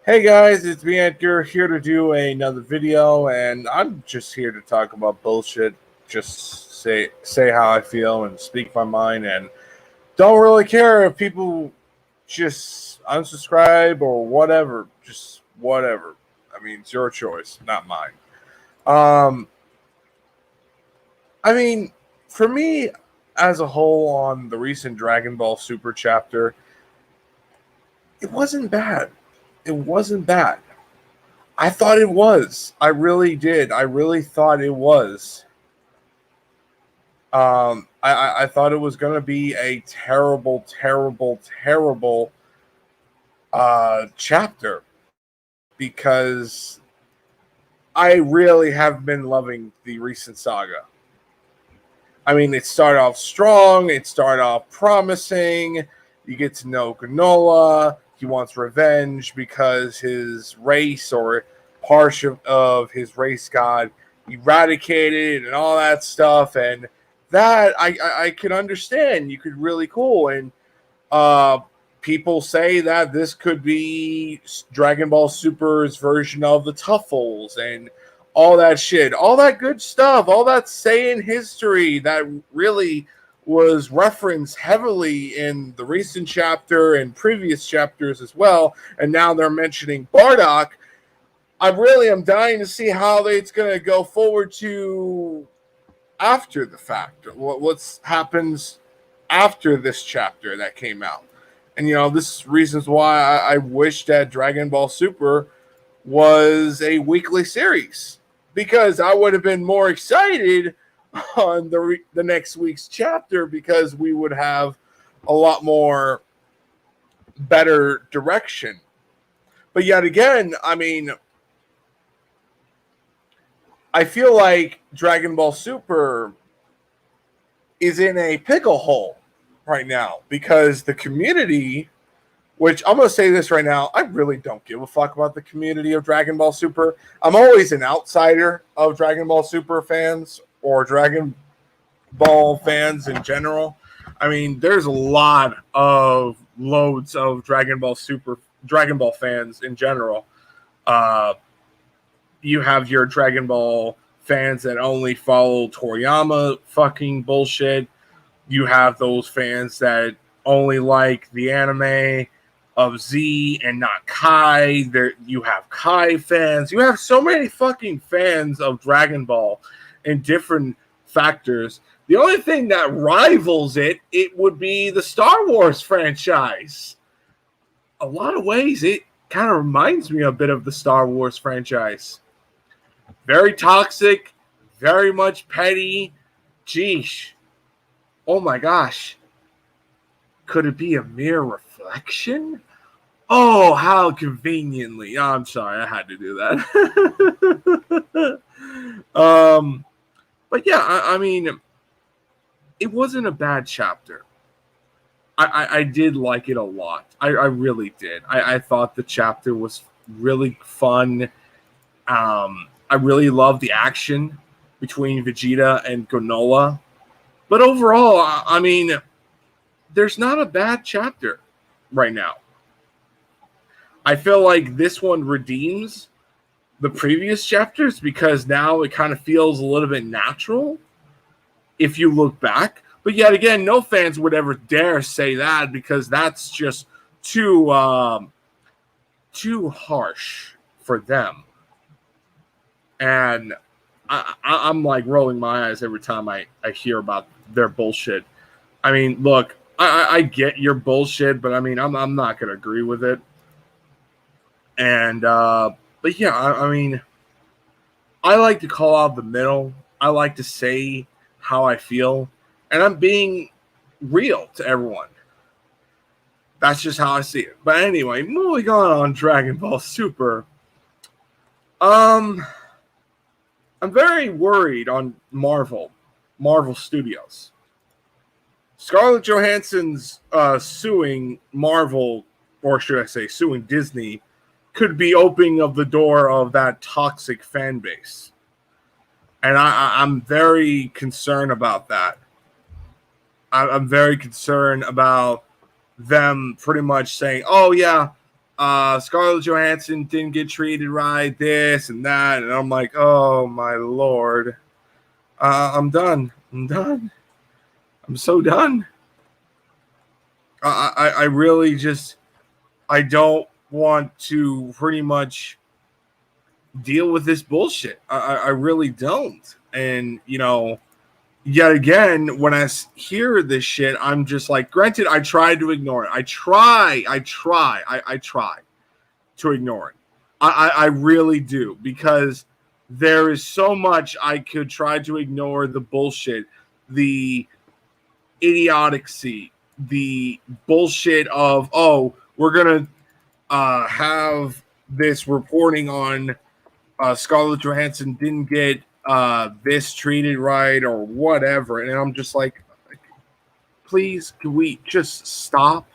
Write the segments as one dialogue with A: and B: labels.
A: Hey guys, it's me Edgar here to do another video, and I'm just here to talk about bullshit. Just say how I feel and speak my mind, and don't really care if people just unsubscribe or whatever. Just whatever. I mean, it's your choice, not mine. Um, I mean, for me as a whole, on the recent Dragon Ball Super chapter, it wasn't bad. It wasn't bad. I thought it was. I really did. I really thought it was. I thought it was going to be a terrible, terrible, terrible chapter because I really have been loving the recent saga. I mean, it started off strong. It started off promising. You get to know Granola. He wants revenge because his race or part of his race got eradicated and all that stuff. And that I could understand. You could really cool. And uh, people say that this could be Dragon Ball Super's version of the Tuffles and all that shit, all that good stuff, all that Saiyan history that really was referenced heavily in the recent chapter and previous chapters as well. And now they're mentioning Bardock. I really am dying to see how it's going to go forward to after the fact. What happens after this chapter that came out. And, this is reasons why I wish that Dragon Ball Super was a weekly series because I would have been more excited on the next week's chapter because we would have a lot more better direction. But yet again, I mean, I feel like Dragon Ball Super is in a pickle hole right now because the community, which I'm going to say this right now, I really don't give a fuck about the community of Dragon Ball Super. I'm always an outsider of Dragon Ball Super fans or Dragon Ball fans in general. I mean, there's a lot of loads of Dragon Ball fans in general. You have your Dragon Ball fans that only follow Toriyama fucking bullshit. You have those fans that only like the anime of Z and not Kai. There, you have Kai fans. You have so many fucking fans of Dragon Ball in different factors. The only thing that rivals it would be the Star Wars franchise. A lot of ways, it kind of reminds me a bit of the Star Wars franchise. Very toxic, very much petty. Geesh. Oh my gosh. Could it be a mere reflection? Oh, how conveniently. Oh, I'm sorry, I had to do that. But yeah, I mean, it wasn't a bad chapter. I did like it a lot. I really did. I thought the chapter was really fun. I really loved the action between Vegeta and Granola. But overall, I mean, there's not a bad chapter right now. I feel like this one redeems the previous chapters because now it kind of feels a little bit natural if you look back. But yet again, no fans would ever dare say that because that's just too harsh for them. And I'm like rolling my eyes every time I hear about their bullshit. I mean, look, I get your bullshit, but I mean, I'm not gonna agree with it. And but yeah, I mean, I like to call out the middle. I like to say how I feel, and I'm being real to everyone. That's just how I see it. But anyway, moving on Dragon Ball Super. I'm very worried on Marvel Studios. Scarlett Johansson's suing Marvel, or should I say suing Disney, could be opening of the door of that toxic fan base. And I'm very concerned about that. I'm very concerned about them pretty much saying, oh, yeah, Scarlett Johansson didn't get treated right, this and that, and I'm like, oh my lord, I'm done. I'm so done. I really just, I don't want to pretty much deal with this bullshit. I really don't. And, yet again, when I hear this shit, I'm just like, granted, I try to ignore it. I try to ignore it. I really do, because there is so much I could try to ignore: the bullshit, the idiocy, the bullshit of, oh, we're going to have this reporting on Scarlett Johansson didn't get this treated right or whatever. And I'm just like, please, can we just stop?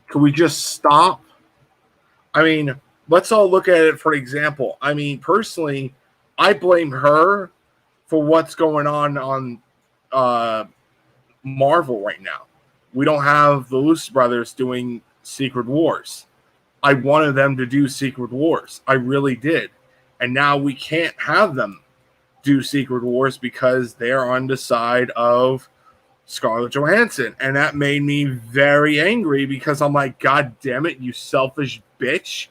A: Can we just stop? I mean, let's all look at it for example. I mean, personally, I blame her for what's going on Marvel right now. We don't have the Luce brothers doing Secret Wars. I wanted them to do Secret Wars. I really did. And now we can't have them do Secret Wars because they're on the side of Scarlett Johansson. And that made me very angry, because I'm like, God damn it, you selfish bitch.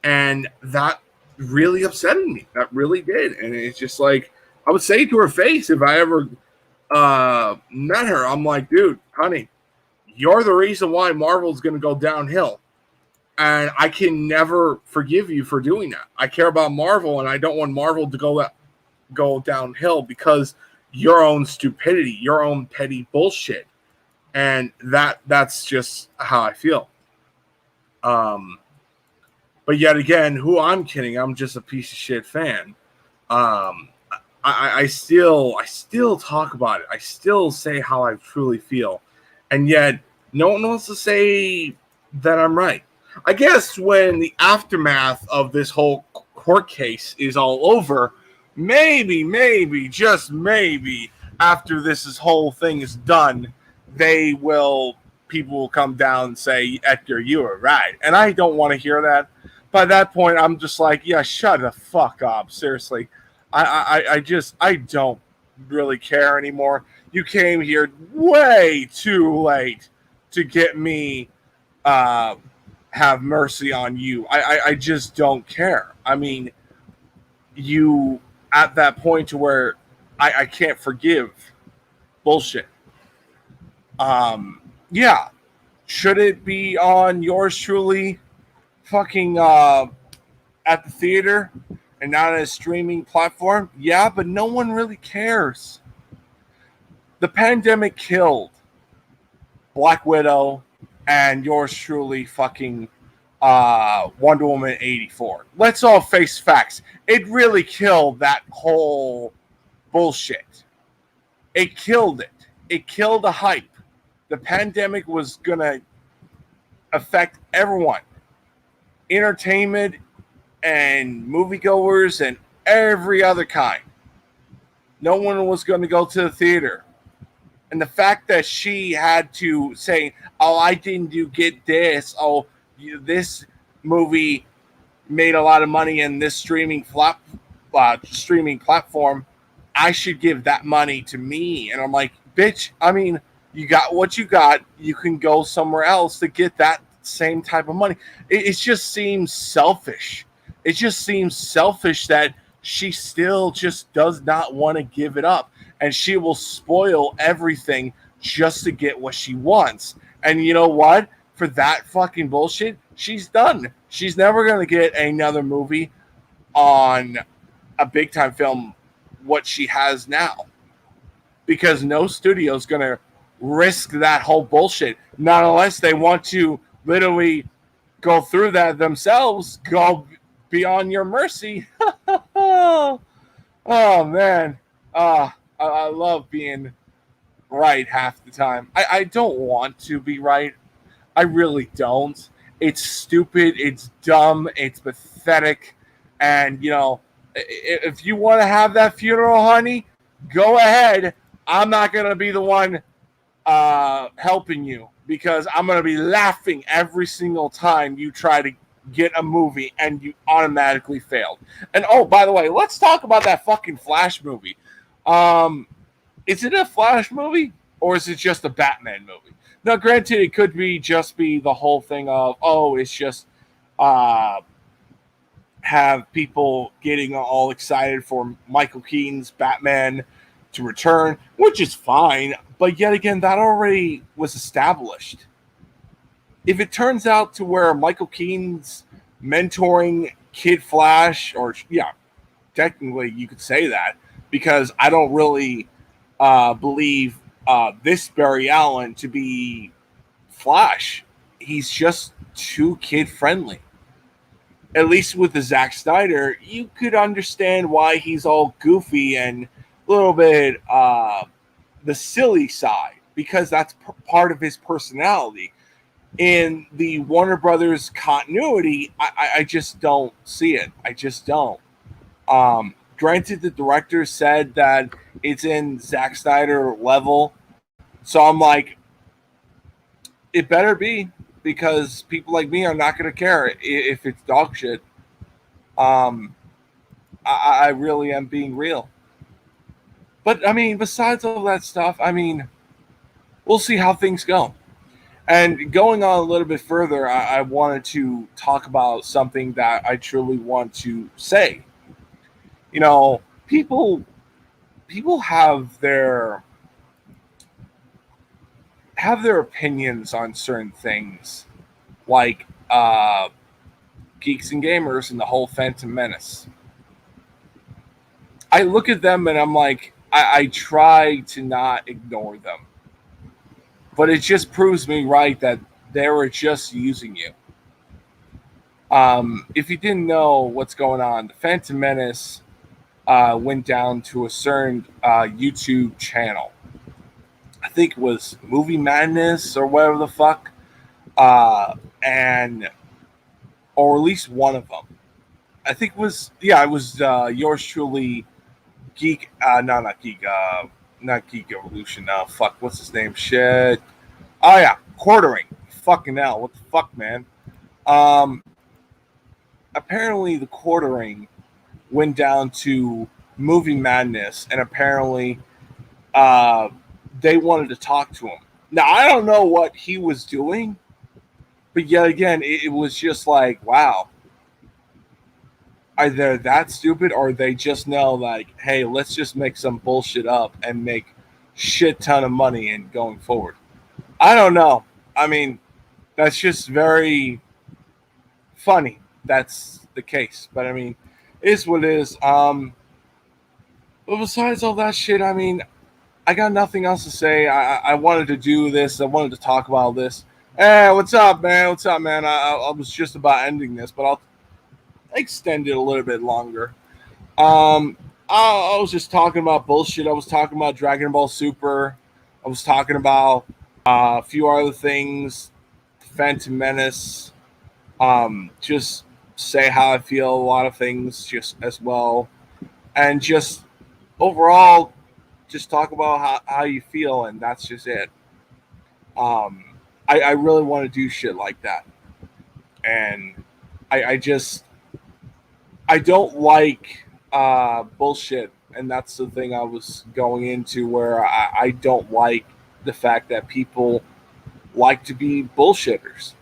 A: And that really upset me. That really did. And it's just like, I would say to her face, if I ever met her, I'm like, dude, honey, you're the reason why Marvel's going to go downhill. And I can never forgive you for doing that. I care about Marvel, and I don't want Marvel to go downhill because your own stupidity, your own petty bullshit. And that's just how I feel. But yet again, who I'm kidding? I'm just a piece of shit fan. I still talk about it. I still say how I truly feel. And yet no one wants to say that I'm right. I guess when the aftermath of this whole court case is all over, maybe, just maybe, after this whole thing is done, people will come down and say, Edgar, you were right. And I don't want to hear that. By that point, I'm just like, yeah, shut the fuck up. Seriously. I don't really care anymore. You came here way too late to get me have mercy on you. I just don't care. I mean, you at that point to where I can't forgive bullshit. Yeah. Should it be on Yours Truly fucking at the theater and not on a streaming platform? Yeah, but no one really cares. The pandemic killed Black Widow and Yours Truly fucking Wonder Woman 84. Let's all face facts. It really killed that whole bullshit. It killed it. It killed the hype. The pandemic was going to affect everyone. Entertainment and moviegoers and every other kind. No one was going to go to the theater. And the fact that she had to say, oh, I didn't get this. Oh, this movie made a lot of money in this streaming platform. I should give that money to me. And I'm like, bitch, I mean, you got what you got. You can go somewhere else to get that same type of money. It just seems selfish. It just seems selfish that she still just does not want to give it up. And she will spoil everything just to get what she wants. And you know what? For that fucking bullshit, she's done. She's never going to get another movie on a big time film what she has now. Because no studio is going to risk that whole bullshit. Not unless they want to literally go through that themselves, go beyond your mercy. Oh, man. I love being right half the time. I don't want to be right. I really don't. It's stupid. It's dumb. It's pathetic. And, if you want to have that funeral, honey, go ahead. I'm not going to be the one helping you, because I'm going to be laughing every single time you try to get a movie and you automatically failed. And oh, by the way, let's talk about that fucking Flash movie. Is it a Flash movie or is it just a Batman movie? Now, granted, it could be just be the whole thing of it's just uh, have people getting all excited for Michael Keaton's Batman to return, which is fine. But yet again, that already was established. If it turns out to where Michael Keaton's mentoring Kid Flash, or yeah, technically you could say that, because I don't really believe this Barry Allen to be Flash. He's just too kid friendly. At least with the Zack Snyder, you could understand why he's all goofy and a little bit the silly side, because that's part of his personality. In the Warner Brothers continuity, I just don't see it. I just don't. Granted, the director said that it's in Zack Snyder level, so I'm like, it better be, because people like me are not going to care if it's dog shit. Um, I really am being real. But I mean, besides all that stuff, I mean, we'll see how things go. And going on a little bit further, I wanted to talk about something that I truly want to say. You know, people have their opinions on certain things, like Geeks and Gamers and the whole Phantom Menace. I look at them and I'm like, I try to not ignore them, but it just proves me right that they were just using you. If you didn't know what's going on, the Phantom Menace went down to a certain YouTube channel. I think it was Movie Madness or whatever the fuck, and or at least one of them. I think it was yours truly, Geek. No, not Geek. Not Geek Evolution. Fuck. What's his name? Shit. Oh yeah, Quartering. Fucking hell. What the fuck, man? Um, Apparently the Quartering went down to Movie Madness, and apparently uh, they wanted to talk to him. Now I don't know what he was doing, but yet again, it was just like, wow, either that stupid or they just know, like, hey, let's just make some bullshit up and make shit ton of money and going forward. I don't know. I mean, that's just very funny. That's the case, but I mean, it is what it is. But besides all that shit, I mean, I got nothing else to say. I wanted to do this. I wanted to talk about this. Hey, what's up, man? What's up, man? I was just about ending this, but I'll extend it a little bit longer. I was just talking about bullshit. I was talking about Dragon Ball Super. I was talking about a few other things, Phantom Menace. Just say how I feel, a lot of things, just as well, and just overall, just talk about how you feel, and that's just it. Um, I really want to do shit like that, and I just I don't like bullshit, and that's the thing I was going into, where I don't like the fact that people like to be bullshitters.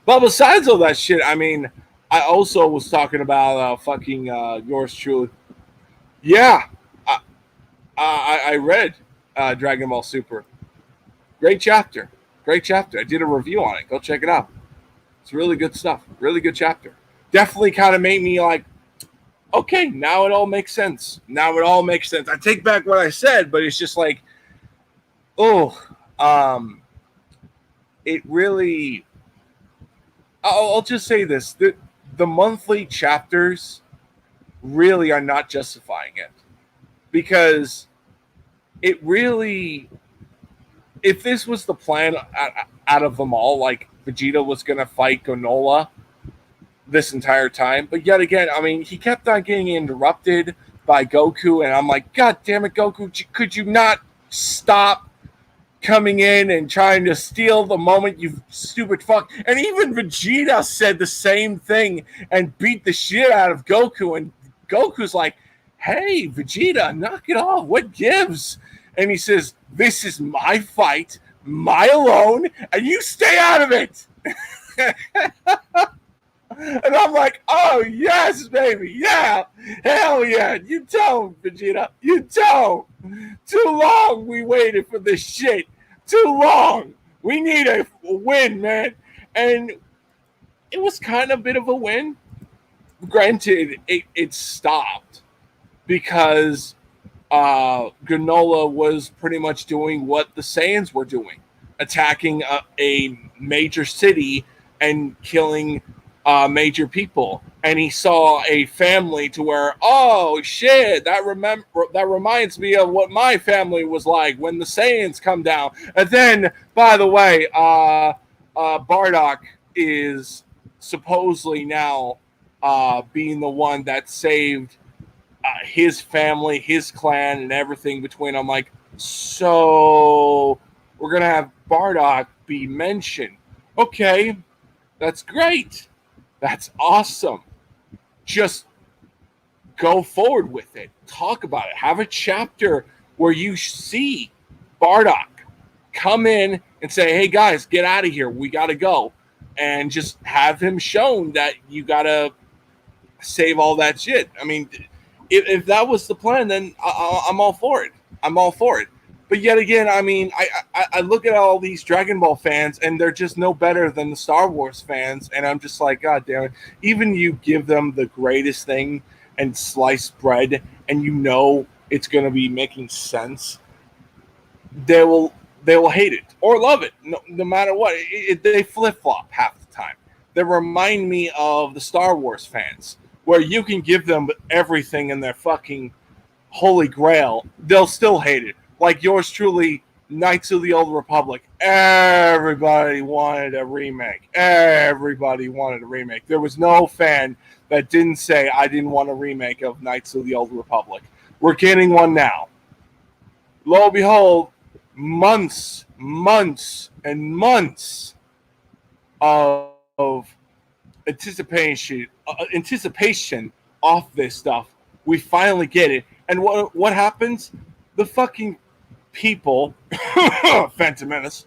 A: But besides all that shit, I mean, I also was talking about fucking yours truly. Yeah, I, I read Dragon Ball Super. Great chapter. Great chapter. I did a review on it. Go check it out. It's really good stuff. Really good chapter. Definitely kind of made me like, okay, now it all makes sense. Now it all makes sense. I take back what I said, but it's just like, oh, it really. I'll just say this: the monthly chapters really are not justifying it, because it really, if this was the plan out of them all, like Vegeta was going to fight Granola this entire time, but yet again, I mean, he kept on getting interrupted by Goku, and I'm like, God damn it, Goku, could you not stop coming in and trying to steal the moment, you stupid fuck. And even Vegeta said the same thing and beat the shit out of Goku. And Goku's like, hey, Vegeta, knock it off. What gives? And he says, this is my fight, my alone, and you stay out of it. And I'm like, oh, yes, baby. Yeah. Hell yeah. You don't, Vegeta. You don't. Too long we waited for this shit. Too long. We need a win, man. And it was kind of a bit of a win. Granted, it stopped because Granola was pretty much doing what the Saiyans were doing, attacking a major city and killing major people. And he saw a family to where, oh shit, that reminds me of what my family was like when the Saiyans come down. And then, by the way, Bardock is supposedly now being the one that saved his family, his clan, and everything between. I'm like, so we're gonna have Bardock be mentioned. Okay, that's great. That's awesome. Just go forward with it. Talk about it. Have a chapter where you see Bardock come in and say, hey guys, get out of here. We got to go. And just have him shown that you got to save all that shit. I mean, if that was the plan, then I'm all for it. I'm all for it. But yet again, I mean, I look at all these Dragon Ball fans, and they're just no better than the Star Wars fans. And I'm just like, God damn it. Even you give them the greatest thing and sliced bread, and you know it's going to be making sense, they will hate it or love it, no matter what. They flip-flop half the time. They remind me of the Star Wars fans, where you can give them everything in their fucking holy grail, they'll still hate it. Like yours truly, Knights of the Old Republic. Everybody wanted a remake. Everybody wanted a remake. There was no fan that didn't say, I didn't want a remake of Knights of the Old Republic. We're getting one now. Lo and behold, months and months of anticipation off this stuff. We finally get it. And what happens? The fucking people, Phantom Menace,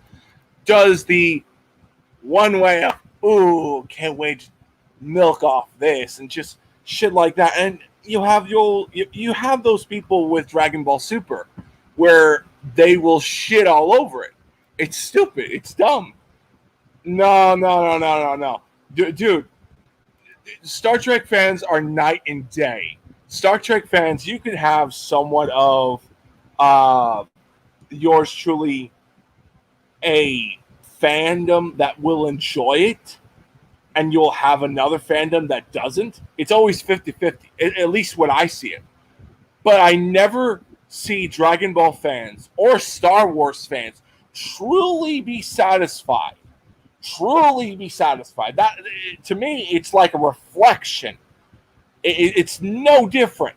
A: does the one way of, ooh, can't wait to milk off this and just shit like that. And you have those people with Dragon Ball Super where they will shit all over it. It's stupid. It's dumb. No. Dude, Star Trek fans are night and day. Star Trek fans, you could have somewhat of yours truly a fandom that will enjoy it, and you'll have another fandom that doesn't. It's always 50-50, at least when I see it. But I never see Dragon Ball fans or Star Wars fans truly be satisfied. That, to me, it's like a reflection. It's no different.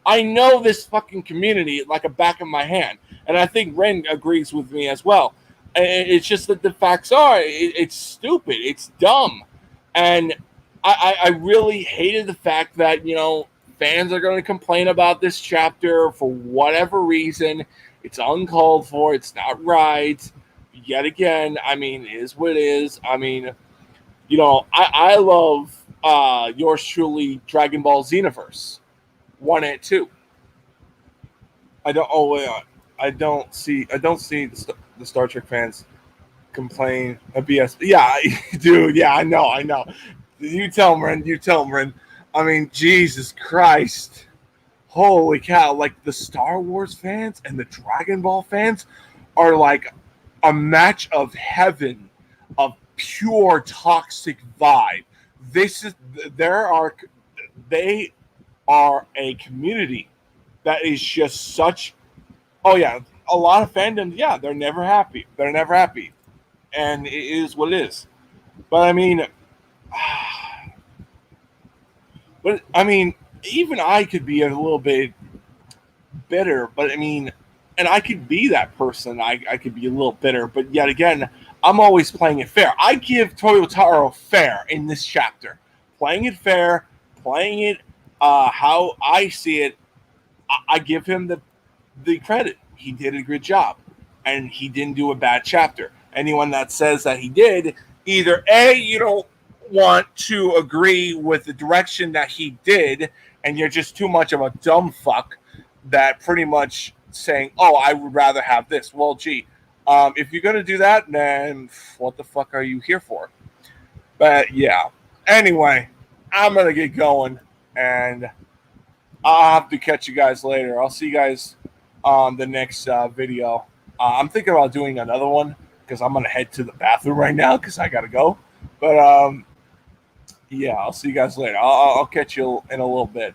A: I know this fucking community like a back of my hand, and I think Ren agrees with me as well. It's just that the facts are, it's stupid, it's dumb, and I really hated the fact that, fans are going to complain about this chapter for whatever reason. It's uncalled for. It's not right. Yet again, I mean, it is what it is. I mean, I love yours truly, Dragon Ball Xenoverse 1 and 2. I don't see the Star Trek fans complain a BS. Yeah, dude. Yeah, I know. You tell them, Ren. I mean, Jesus Christ. Holy cow. Like, the Star Wars fans and the Dragon Ball fans are like a match of heaven, of pure toxic vibe. They are a community that is just such, oh yeah, a lot of fandoms, yeah, they're never happy. And it is what it is. But I mean, even I could be a little bit bitter, but I mean, And I could be that person. I could be a little bitter, but yet again, I'm always playing it fair. I give Toyotaro fair in this chapter. Playing it fair, playing it how I see it. I give him the credit. He did a good job, and he didn't do a bad chapter. Anyone that says that he did, either A, you don't want to agree with the direction that he did, and you're just too much of a dumb fuck that pretty much saying, "Oh, I would rather have this." Well, gee, if you're gonna do that, then what the fuck are you here for? But yeah. Anyway, I'm gonna get going, and I'll have to catch you guys later. I'll see you guys on the next video. I'm thinking about doing another one because I'm gonna head to the bathroom right now because I gotta go. But yeah, I'll see you guys later. I'll catch you in a little bit.